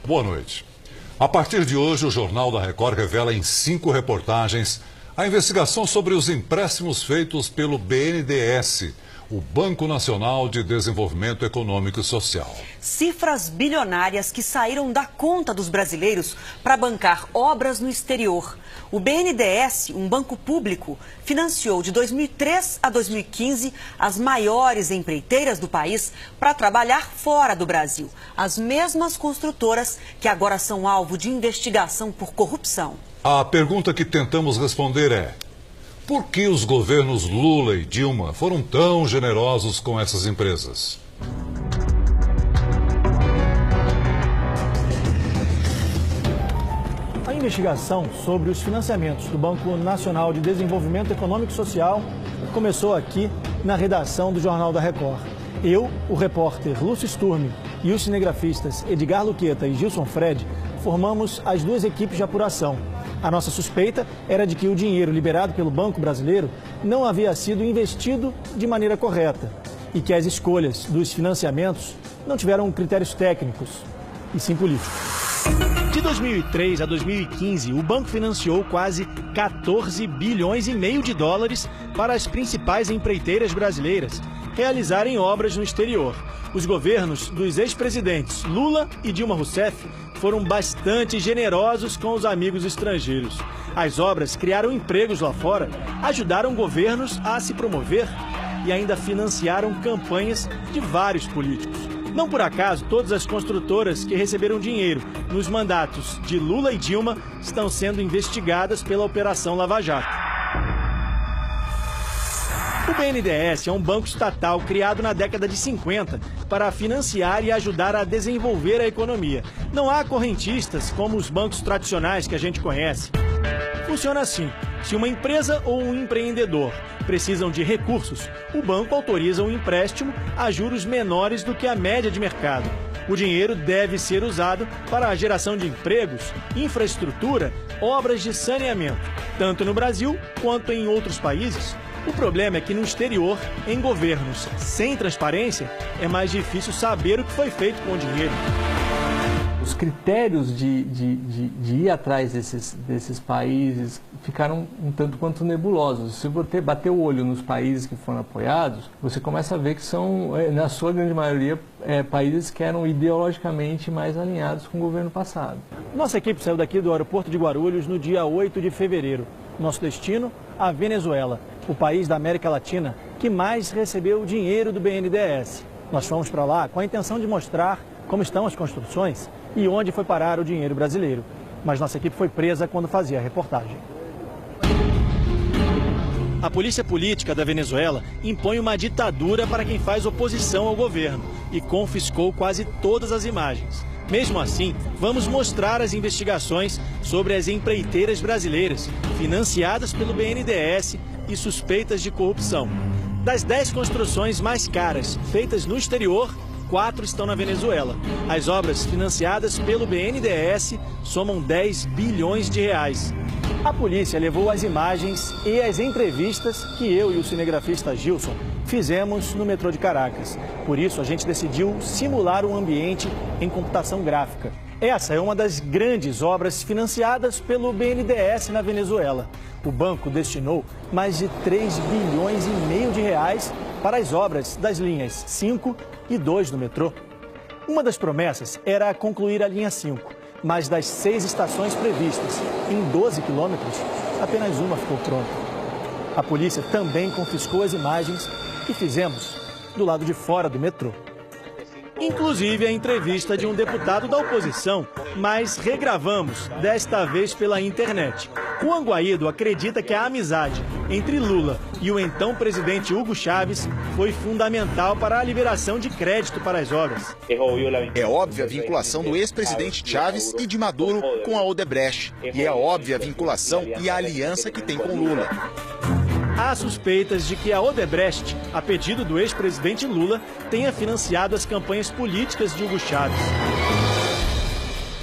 Boa noite. A partir de hoje, o Jornal da Record revela em 5 reportagens a investigação sobre os empréstimos feitos pelo BNDES, o Banco Nacional de Desenvolvimento Econômico e Social. Cifras bilionárias que saíram da conta dos brasileiros para bancar obras no exterior. O BNDES, um banco público, financiou de 2003 a 2015 as maiores empreiteiras do país para trabalhar fora do Brasil. As mesmas construtoras que agora são alvo de investigação por corrupção. A pergunta que tentamos responder é: por que os governos Lula e Dilma foram tão generosos com essas empresas? A investigação sobre os financiamentos do Banco Nacional de Desenvolvimento Econômico e Social começou aqui na redação do Jornal da Record. Eu, o repórter Lúcio Sturmi e os cinegrafistas Edgar Luqueta e Gilson Fred formamos as 2 equipes de apuração. A nossa suspeita era de que o dinheiro liberado pelo Banco Brasileiro não havia sido investido de maneira correta e que as escolhas dos financiamentos não tiveram critérios técnicos, e sim políticos. De 2003 a 2015, o banco financiou quase 14 bilhões e meio de dólares para as principais empreiteiras brasileiras realizarem obras no exterior. Os governos dos ex-presidentes Lula e Dilma Rousseff foram bastante generosos com os amigos estrangeiros. As obras criaram empregos lá fora, ajudaram governos a se promover e ainda financiaram campanhas de vários políticos. Não por acaso, todas as construtoras que receberam dinheiro nos mandatos de Lula e Dilma estão sendo investigadas pela Operação Lava Jato. O BNDES é um banco estatal criado na década de 50 para financiar e ajudar a desenvolver a economia. Não há correntistas como os bancos tradicionais que a gente conhece. Funciona assim: se uma empresa ou um empreendedor precisam de recursos, o banco autoriza um empréstimo a juros menores do que a média de mercado. O dinheiro deve ser usado para a geração de empregos, infraestrutura, obras de saneamento, tanto no Brasil quanto em outros países. O problema é que no exterior, em governos sem transparência, é mais difícil saber o que foi feito com o dinheiro. Os critérios de ir atrás desses países ficaram um tanto quanto nebulosos. Se você bater o olho nos países que foram apoiados, você começa a ver que são, na sua grande maioria, países que eram ideologicamente mais alinhados com o governo passado. Nossa equipe saiu daqui do aeroporto de Guarulhos no dia 8 de fevereiro. Nosso destino, a Venezuela, o país da América Latina que mais recebeu dinheiro do BNDES. Nós fomos para lá com a intenção de mostrar como estão as construções e onde foi parar o dinheiro brasileiro. Mas nossa equipe foi presa quando fazia a reportagem. A polícia política da Venezuela impõe uma ditadura para quem faz oposição ao governo e confiscou quase todas as imagens. Mesmo assim, vamos mostrar as investigações sobre as empreiteiras brasileiras financiadas pelo BNDES e suspeitas de corrupção. Das 10 construções mais caras feitas no exterior, 4 estão na Venezuela. As obras financiadas pelo BNDES somam 10 bilhões de reais. A polícia levou as imagens e as entrevistas que eu e o cinegrafista Gilson fizemos no metrô de Caracas. Por isso, a gente decidiu simular um ambiente em computação gráfica. Essa é uma das grandes obras financiadas pelo BNDES na Venezuela. O banco destinou mais de 3 bilhões e meio de reais para as obras das linhas 5 e 2 do metrô. Uma das promessas era concluir a linha 5, mas das 6 estações previstas em 12 quilômetros, apenas uma ficou pronta. A polícia também confiscou as imagens que fizemos do lado de fora do metrô. Inclusive a entrevista de um deputado da oposição, mas regravamos, desta vez pela internet. Juan Guaido acredita que a amizade entre Lula e o então presidente Hugo Chávez foi fundamental para a liberação de crédito para as obras. É óbvia a vinculação do ex-presidente Chávez e de Maduro com a Odebrecht. E é óbvia a vinculação e a aliança que tem com Lula. Há suspeitas de que a Odebrecht, a pedido do ex-presidente Lula, tenha financiado as campanhas políticas de Hugo Chávez.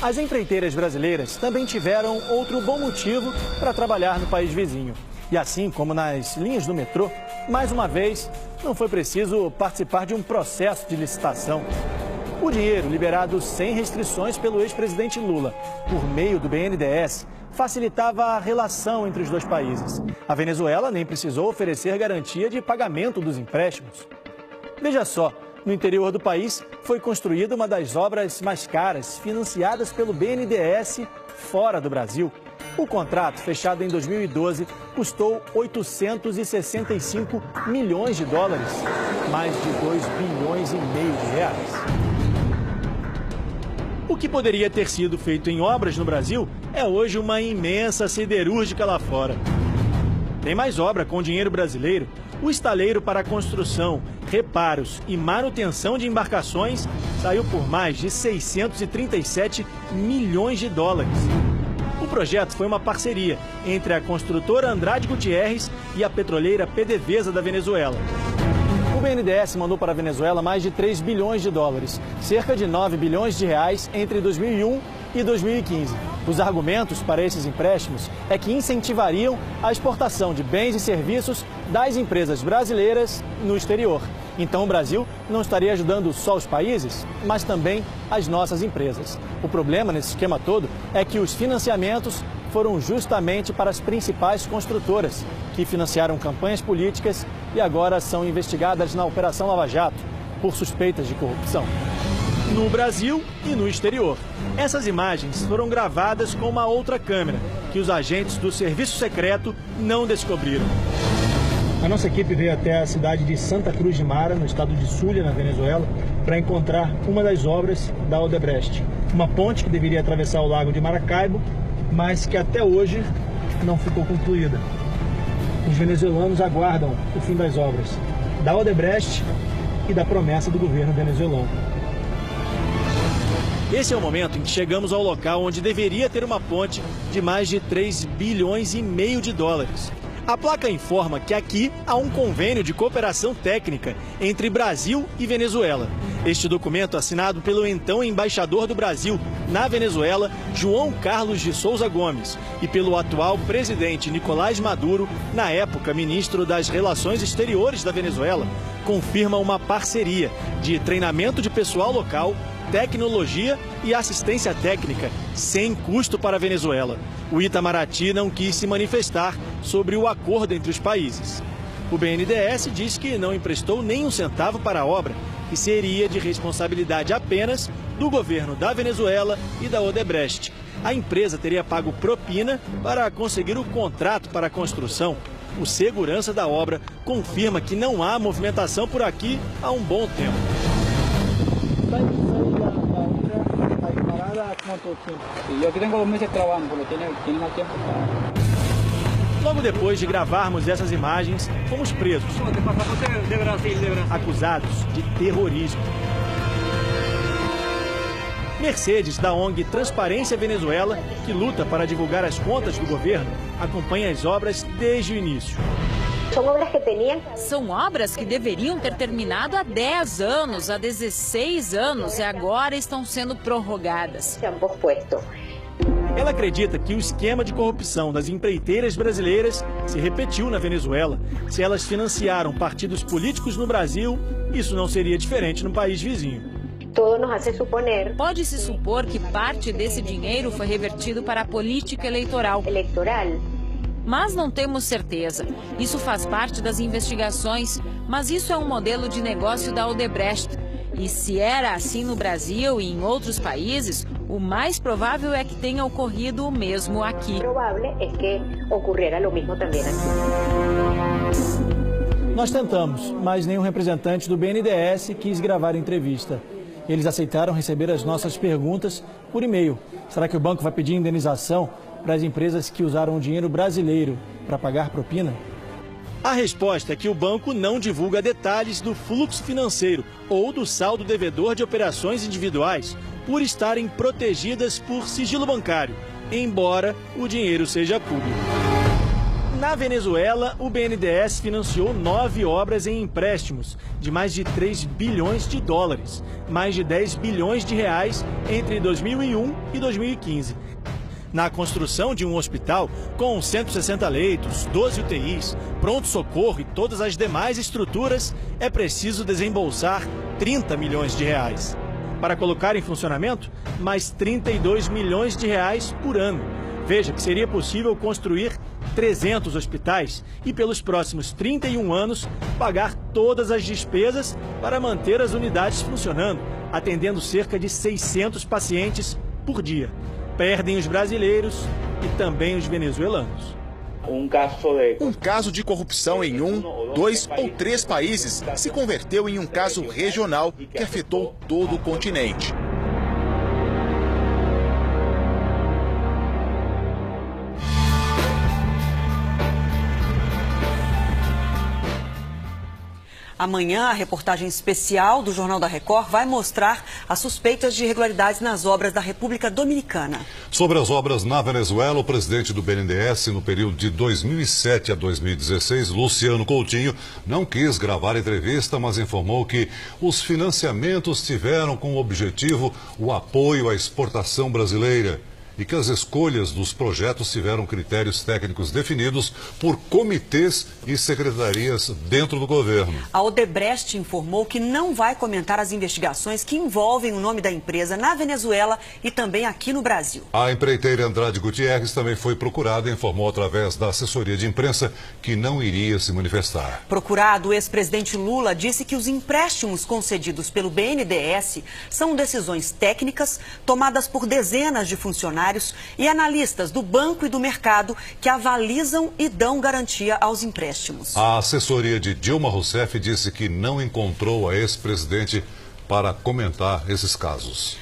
As empreiteiras brasileiras também tiveram outro bom motivo para trabalhar no país vizinho. E assim como nas linhas do metrô, mais uma vez, não foi preciso participar de um processo de licitação. O dinheiro, liberado sem restrições pelo ex-presidente Lula, por meio do BNDES, facilitava a relação entre os dois países. A Venezuela nem precisou oferecer garantia de pagamento dos empréstimos. Veja só, no interior do país foi construída uma das obras mais caras financiadas pelo BNDES fora do Brasil. O contrato, fechado em 2012, custou 865 milhões de dólares, mais de 2,5 bilhões de reais. O que poderia ter sido feito em obras no Brasil é hoje uma imensa siderúrgica lá fora. Tem mais obra com dinheiro brasileiro. O estaleiro para construção, reparos e manutenção de embarcações saiu por mais de 637 milhões de dólares. O projeto foi uma parceria entre a construtora Andrade Gutierrez e a petroleira PDVSA da Venezuela. O BNDES mandou para a Venezuela mais de 3 bilhões de dólares, cerca de 9 bilhões de reais entre 2001 e 2015. Os argumentos para esses empréstimos é que incentivariam a exportação de bens e serviços das empresas brasileiras no exterior. Então o Brasil não estaria ajudando só os países, mas também as nossas empresas. O problema nesse esquema todo é que os financiamentos foram justamente para as principais construtoras, que financiaram campanhas políticas e agora são investigadas na Operação Lava Jato por suspeitas de corrupção. No Brasil e no exterior. Essas imagens foram gravadas com uma outra câmera, que os agentes do Serviço Secreto não descobriram. A nossa equipe veio até a cidade de Santa Cruz de Mara, no estado de Zulia, na Venezuela, para encontrar uma das obras da Odebrecht. Uma ponte que deveria atravessar o lago de Maracaibo, mas que até hoje não ficou concluída. Os venezuelanos aguardam o fim das obras da Odebrecht e da promessa do governo venezuelano. Esse é o momento em que chegamos ao local onde deveria ter uma ponte de mais de 3,5 bilhões de dólares. A placa informa que aqui há um convênio de cooperação técnica entre Brasil e Venezuela. Este documento, assinado pelo então embaixador do Brasil na Venezuela, João Carlos de Souza Gomes, e pelo atual presidente Nicolás Maduro, na época ministro das Relações Exteriores da Venezuela, confirma uma parceria de treinamento de pessoal local, tecnologia e assistência técnica, sem custo para a Venezuela. O Itamaraty não quis se manifestar sobre o acordo entre os países. O BNDES diz que não emprestou nem um centavo para a obra, que seria de responsabilidade apenas do governo da Venezuela e da Odebrecht. A empresa teria pago propina para conseguir o contrato para a construção. O segurança da obra confirma que não há movimentação por aqui há um bom tempo. Logo depois de gravarmos essas imagens, fomos presos, acusados de terrorismo. Mercedes, da ONG Transparência Venezuela, que luta para divulgar as contas do governo, acompanha as obras desde o início. São obras que deveriam ter terminado há 10 anos, há 16 anos e agora estão sendo prorrogadas. Ela acredita que o esquema de corrupção das empreiteiras brasileiras se repetiu na Venezuela. Se elas financiaram partidos políticos no Brasil, isso não seria diferente no país vizinho. Pode-se supor que parte desse dinheiro foi revertido para a política eleitoral. Mas não temos certeza. Isso faz parte das investigações, mas isso é um modelo de negócio da Odebrecht. E se era assim no Brasil e em outros países, o mais provável é que tenha ocorrido o mesmo aqui. Nós tentamos, mas nenhum representante do BNDES quis gravar a entrevista. Eles aceitaram receber as nossas perguntas por e-mail. Será que o banco vai pedir indenização para as empresas que usaram o dinheiro brasileiro para pagar propina? A resposta é que o banco não divulga detalhes do fluxo financeiro ou do saldo devedor de operações individuais, por estarem protegidas por sigilo bancário, embora o dinheiro seja público. Na Venezuela, o BNDES financiou 9 obras em empréstimos de mais de 3 bilhões de dólares, mais de 10 bilhões de reais entre 2001 e 2015. Na construção de um hospital com 160 leitos, 12 UTIs, pronto-socorro e todas as demais estruturas, é preciso desembolsar 30 milhões de reais. Para colocar em funcionamento, mais 32 milhões de reais por ano. Veja que seria possível construir 300 hospitais e, pelos próximos 31 anos, pagar todas as despesas para manter as unidades funcionando, atendendo cerca de 600 pacientes por dia. Perdem os brasileiros e também os venezuelanos. Um caso de corrupção em 1, 2 ou 3 países se converteu em um caso regional que afetou todo o continente. Amanhã, a reportagem especial do Jornal da Record vai mostrar as suspeitas de irregularidades nas obras da República Dominicana. Sobre as obras na Venezuela, o presidente do BNDES, no período de 2007 a 2016, Luciano Coutinho, não quis gravar a entrevista, mas informou que os financiamentos tiveram como objetivo o apoio à exportação brasileira e que as escolhas dos projetos tiveram critérios técnicos definidos por comitês e secretarias dentro do governo. A Odebrecht informou que não vai comentar as investigações que envolvem o nome da empresa na Venezuela e também aqui no Brasil. A empreiteira Andrade Gutierrez também foi procurada e informou através da assessoria de imprensa que não iria se manifestar. Procurado, o ex-presidente Lula disse que os empréstimos concedidos pelo BNDES são decisões técnicas tomadas por dezenas de funcionários e analistas do banco e do mercado que avalizam e dão garantia aos empréstimos. A assessoria de Dilma Rousseff disse que não encontrou a ex-presidente para comentar esses casos.